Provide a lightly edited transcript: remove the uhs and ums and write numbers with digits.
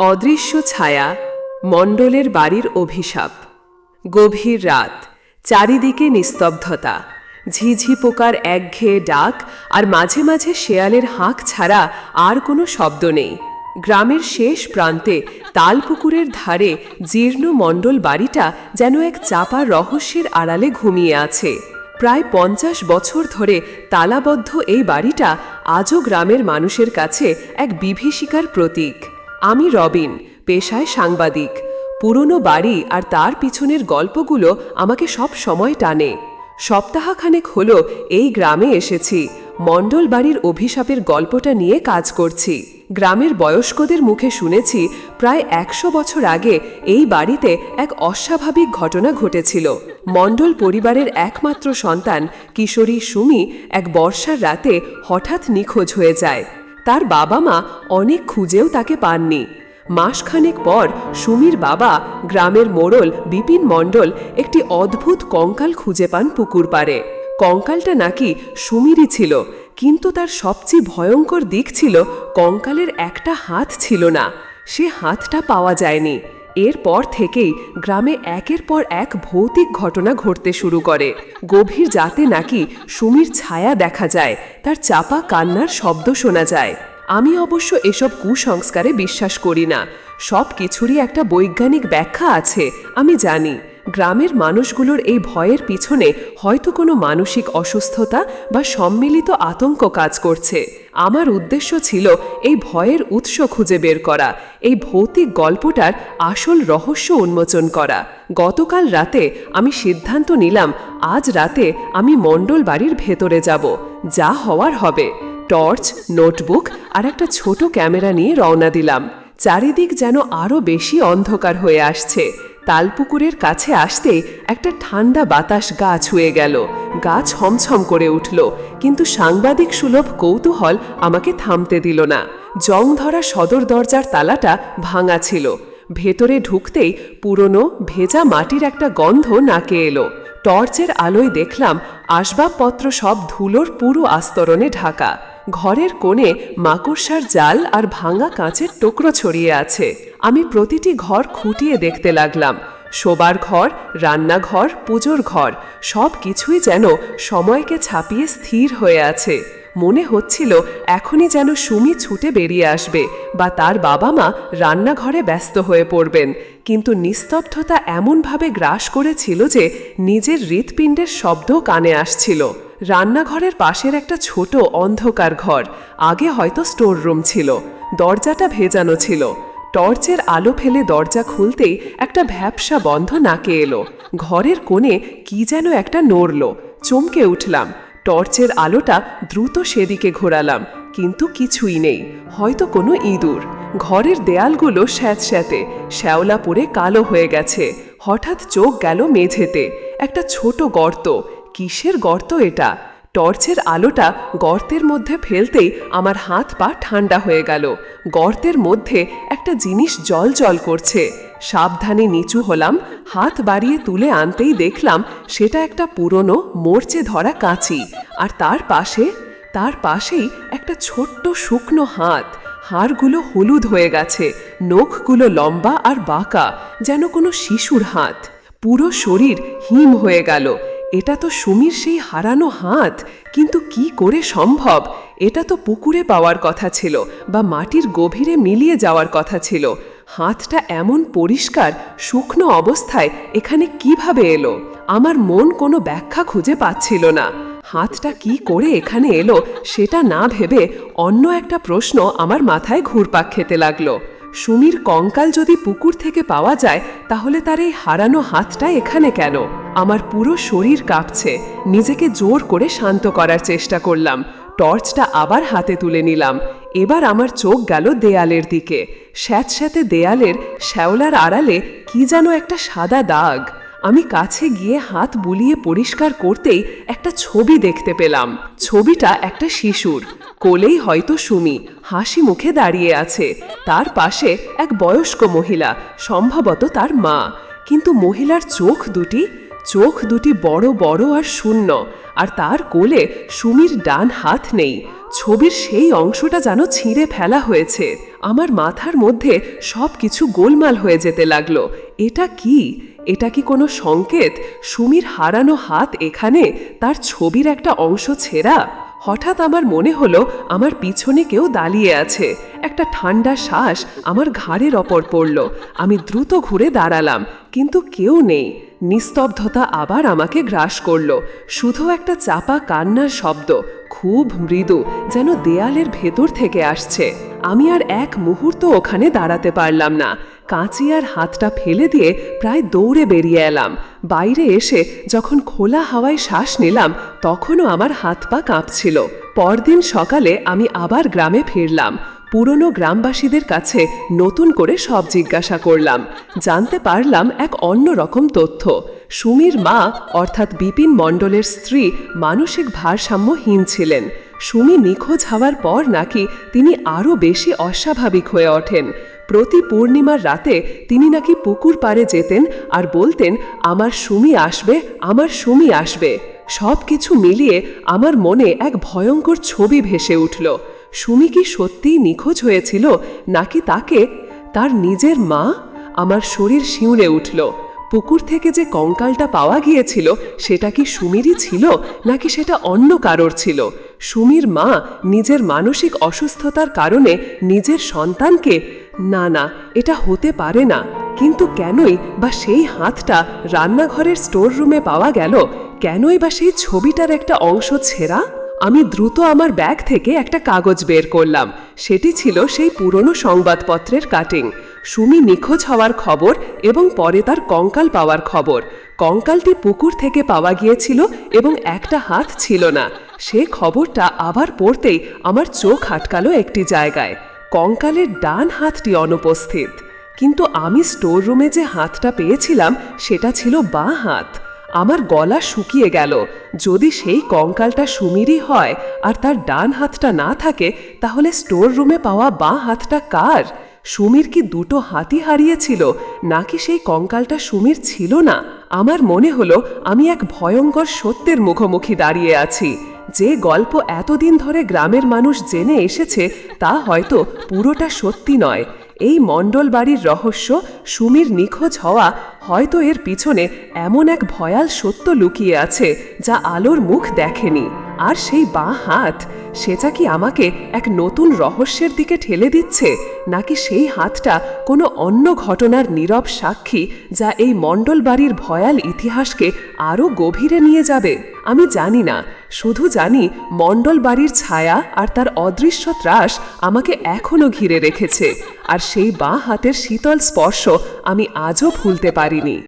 অদৃশ্য ছায়া, মণ্ডলের বাড়ির অভিশাপ। গভীর রাত, চারিদিকে নিস্তব্ধতা, ঝিঝি পোকার একঘেয়ে ডাক আর মাঝে মাঝে শেয়ালের হাঁক ছাড়া আর কোনো শব্দ নেই। গ্রামের শেষ প্রান্তে তালপুকুরের ধারে জীর্ণ মণ্ডল বাড়িটা যেন এক চাপা রহস্যের আড়ালে ঘুমিয়ে আছে। প্রায় 50 বছর ধরে তালাবদ্ধ এই বাড়িটা আজও গ্রামের মানুষের কাছে এক বিভীষিকার প্রতীক। আমি রবিন, পেশায় সাংবাদিক। পুরনো বাড়ি আর তার পিছনের গল্পগুলো আমাকে সব সময় টানে। সপ্তাহখানেক হলো এই গ্রামে এসেছি, মণ্ডল বাড়ির অভিশাপের গল্পটা নিয়ে কাজ করছি। গ্রামের বয়স্কদের মুখে শুনেছি প্রায় 100 বছর আগে এই বাড়িতে এক অস্বাভাবিক ঘটনা ঘটেছিল। মণ্ডল পরিবারের একমাত্র সন্তান কিশোরী সুমি এক বর্ষার রাতে হঠাৎ নিখোঁজ হয়ে যায়। তার বাবা মা অনেক খুঁজেও তাকে পাননি। মাসখানেক পর সুমির বাবা, গ্রামের মোড়ল বিপিন মণ্ডল, একটি অদ্ভুত কঙ্কাল খুঁজে পান পুকুর পাড়ে। কঙ্কালটা নাকি সুমিরই ছিল, কিন্তু তার সবচেয়ে ভয়ঙ্কর দিক ছিল কঙ্কালের একটা হাত ছিল না। সে হাতটা পাওয়া যায়নি। এরপর থেকেই গ্রামে একের পর এক ভৌতিক ঘটনা ঘটতে শুরু করে। গভীর রাতে নাকি সুমির ছায়া দেখা যায়, তার চাপা কান্নার শব্দ শোনা যায়। আমি অবশ্য এসব কুসংস্কারে বিশ্বাস করি না। সব কিছুরই একটা বৈজ্ঞানিক ব্যাখ্যা আছে, আমি জানি। গ্রামের মানুষগুলোর এই ভয়ের পিছনে হয়তো কোনো মানসিক অসুস্থতা বা সম্মিলিত আতঙ্ক কাজ করছে। আমার উদ্দেশ্য ছিল এই ভয়ের উৎস খুঁজে বের করা, এই ভৌতিক গল্পটার আসল রহস্য উন্মোচন করা। গতকাল রাতে আমি সিদ্ধান্ত নিলাম আজ রাতে আমি মণ্ডল বাড়ির ভেতরে যাব, যা হওয়ার হবে। টর্চ, নোটবুক আর একটা ছোট ক্যামেরা নিয়ে রওনা দিলাম। চারিদিক যেন আরও বেশি অন্ধকার হয়ে আসছে। তালপুকুরের কাছে আসতেই একটা ঠান্ডা বাতাস গা ছুঁয়ে গেল। গা ছমছম করে উঠল, কিন্তু সাংবাদিক সুলভ কৌতূহল আমাকে থামতে দিল না। জং ধরা সদর দরজার তালাটা ভাঙা ছিল। ভেতরে ঢুকতেই পুরনো ভেজা মাটির একটা গন্ধ নাকে এলো। টর্চের আলোয় দেখলাম আসবাবপত্র সব ধুলোর পুরো আস্তরণে ঢাকা। ঘরের কোণে মাকড়সার জাল আর ভাঙা কাঁচের টুকরো ছড়িয়ে আছে। আমি প্রতিটি ঘর খুঁটিয়ে দেখতে লাগলাম। শোবার ঘর, রান্নাঘর, পুজোর ঘর, সব কিছুই যেন সময়কে ছাপিয়ে স্থির হয়ে আছে। মনে হচ্ছিল এখনই যেন সুমি ছুটে বেরিয়ে আসবে বা তার বাবা মা রান্নাঘরে ব্যস্ত হয়ে পড়বেন। কিন্তু নিস্তব্ধতা এমনভাবে গ্রাস করেছিল যে নিজের হৃৎপিণ্ডের শব্দ কানে আসছিল। রান্নাঘরের পাশের একটা ছোট অন্ধকার ঘর, আগে হয়তো স্টোর রুম ছিল। দরজাটা ভেজানো ছিল। টর্চের আলো ফেলে দরজা খুলতেই একটা ভ্যাপসা বন্ধ নাকে এলো। ঘরের কোণে কি যেন একটা নড়ল। চমকে উঠলাম। টর্চের আলোটা দ্রুত সেদিকে ঘোরালাম, কিন্তু কিছুই নেই। হয়তো কোনো ইঁদুর। ঘরের দেয়ালগুলো স্যাঁতস্যাঁতে, শ্যাওলা পড়ে কালো হয়ে গেছে। হঠাৎ চোখ গেল মেঝেতে একটা ছোট গর্ত। কিসের গর্ত এটা? টর্চের আলোটা গর্তের মধ্যে ফেলতেই আমার হাত পা ঠান্ডা হয়ে গেল। গর্তের মধ্যে একটা জিনিস জল করছে। সাবধানে নিচু হলাম। হাত বাড়িয়ে তুলে আনতেই দেখলাম সেটা একটা পুরনো মরচে ধরা কাঁচি। আর তার পাশেই একটা ছোট্ট শুকনো হাত। হাড়গুলো হলুদ হয়ে গেছে, নখগুলো লম্বা আর বাঁকা, যেন কোনো শিশুর হাত। পুরো শরীর হিম হয়ে গেল। এটা তো সুমির সেই হারানো হাত, কিন্তু কি করে সম্ভব? এটা তো পুকুরে পাওয়ার কথা ছিল বা মাটির গভীরে মিলিয়ে যাওয়ার কথা ছিল। হাতটা এমন পরিষ্কার শুকনো অবস্থায় এখানে কিভাবে এলো? আমার মন কোনো ব্যাখ্যা খুঁজে পাচ্ছিল না। হাতটা কি করে এখানে এলো সেটা না ভেবে অন্য একটা প্রশ্ন আমার মাথায় ঘুরপাক খেতে লাগলো। সুমির কঙ্কাল যদি পুকুর থেকে পাওয়া যায়, তাহলে তার এই হারানো হাতটা এখানে কেন? আমার পুরো শরীর কাঁপছে। নিজেকে জোর করে শান্ত করার চেষ্টা করলাম। টর্চটা আবার হাতে তুলে নিলাম। এবার আমার চোখ গেল দেয়ালের দিকে। স্যাঁতস্যাঁতে দেয়ালের শ্যাওলার আড়ালে কি যেন একটা সাদা দাগ। আমি কাছে গিয়ে হাত বুলিয়ে পরিষ্কার করতেই একটা ছবি দেখতে পেলাম। ছবিটা একটা শিশুর। কোলেই হয়তো সুমি, হাসি মুখে দাঁড়িয়ে আছে। তার পাশে এক বয়স্ক মহিলা, সম্ভবত তার মা। কিন্তু মহিলার চোখ দুটি বড় বড় আর শূন্য। আর তার কোলে সুমির ডান হাত নেই। ছবির সেই অংশটা যেন ছিঁড়ে ফেলা হয়েছে। আমার মাথার মধ্যে সবকিছু গোলমাল হয়ে যেতে লাগলো। এটা কি? এটা কি কোনো সংকেত? সুমির হারানো হাত এখানে, তার ছবির একটা অংশ ছেঁড়া। হঠাৎ আমার মনে হলো আমার পিছনে কেউ দাঁড়িয়ে আছে। একটা ঠান্ডা শ্বাস আমার ঘাড়ের ওপর পড়ল। আমি দ্রুত ঘুরে দাঁড়ালাম, কিন্তু কেউ নেই। নিস্তব্ধতা আবার আমাকে গ্রাস করল। শুধু একটা চাপা কান্নার শব্দ, খুব মৃদু, যেন দেয়ালের ভেতর থেকে আসছে। আমি আর এক মুহূর্ত ওখানে দাঁড়াতে পারলাম না। কাঁচি আর হাতটা ফেলে দিয়ে প্রায় দৌড়ে বেরিয়ে এলাম। বাইরে এসে যখন খোলা হাওয়ায় শ্বাস নিলাম, তখনও আমার হাত পা কাঁপছিল। পরদিন সকালে আমি আবার গ্রামে ফিরলাম। পুরনো গ্রামবাসীদের কাছে নতুন করে সব জিজ্ঞাসা করলাম। জানতে পারলাম এক অন্যরকম তথ্য। সুমির মা অর্থাৎ বিপিন মণ্ডলের স্ত্রী মানসিক ভারসাম্যহীন ছিলেন। সুমি নিখোঁজ হওয়ার পর নাকি তিনি আরও বেশি অস্বাভাবিক হয়ে ওঠেন। প্রতি পূর্ণিমার রাতে তিনি নাকি পুকুর পাড়ে যেতেন আর বলতেন, আমার সুমি আসবে, আমার সুমি আসবে। সব কিছু মিলিয়ে আমার মনে এক ভয়ঙ্কর ছবি ভেসে উঠল। সুমি কি সত্যিই নিখোঁজ হয়েছিল, নাকি তাকে তার নিজের মা? আমার শরীর শিউরে উঠল। পুকুর থেকে যে কঙ্কালটা পাওয়া গিয়েছিল সেটা কি সুমিরই ছিল, নাকি সেটা অন্য কারোর ছিল? সুমির মা নিজের মানসিক অসুস্থতার কারণে নিজের সন্তানকে? না না, এটা হতে পারে না। কিন্তু কেনই বা সেই হাতটা রান্নাঘরের স্টোর রুমে পাওয়া গেল? কেনই বা সেই ছবিটার একটা অংশ ছেঁড়া? আমি দ্রুত আমার ব্যাগ থেকে একটা কাগজ বের করলাম। সেটি ছিল সেই পুরনো সংবাদপত্রের কাটিং। সুমি নিখোঁজ হওয়ার খবর এবং পরে তার কঙ্কাল পাওয়ার খবর। কঙ্কালটি পুকুর থেকে পাওয়া গিয়েছিল এবং একটা হাত ছিল না। সে খবরটা আবার পড়তেই আমার চোখ আটকালো একটি জায়গায়। কঙ্কালের ডান হাতটি অনুপস্থিত, কিন্তু আমি স্টোর রুমে যে হাতটা পেয়েছিলাম সেটা ছিল বাঁ হাত। আমার গলা শুকিয়ে গেল। যদি সেই কঙ্কালটা সুমিরই হয় আর তার ডান হাতটা না থাকে, তাহলে স্টোর রুমে পাওয়া বাঁ হাতটা কার? সুমির কি দুটো হাতই হারিয়েছিল, নাকি সেই কঙ্কালটা সুমির ছিল না? আমার মনে হলো আমি এক ভয়ঙ্কর সত্যের মুখোমুখি দাঁড়িয়ে আছি। যে গল্প এতদিন ধরে গ্রামের মানুষ জেনে এসেছে তা হয়তো পুরোটা সত্যি নয়। এই মণ্ডল বাড়ির রহস্য, সুমির নিখোঁজ হওয়া, হয়তো এর পিছনে এমন এক ভয়াল সত্য লুকিয়ে আছে যা আলোর মুখ দেখেনি। আর সেই বাঁ হাত, সেটা কি আমাকে এক নতুন রহস্যের দিকে ঠেলে দিচ্ছে, নাকি সেই হাতটা কোনো অন্য ঘটনার নীরব সাক্ষী যা এই মণ্ডল বাড়ির ভয়াল ইতিহাসকে আরও গভীরে নিয়ে যাবে? আমি জানি না, শুধু জানি মণ্ডল বাড়ির ছায়া আর তার অদৃশ্য ত্রাস আমাকে এখনো ঘিরে রেখেছে। আর সেই বাঁ হাতের শীতল স্পর্শ আমি আজও ভুলতে পারিনি।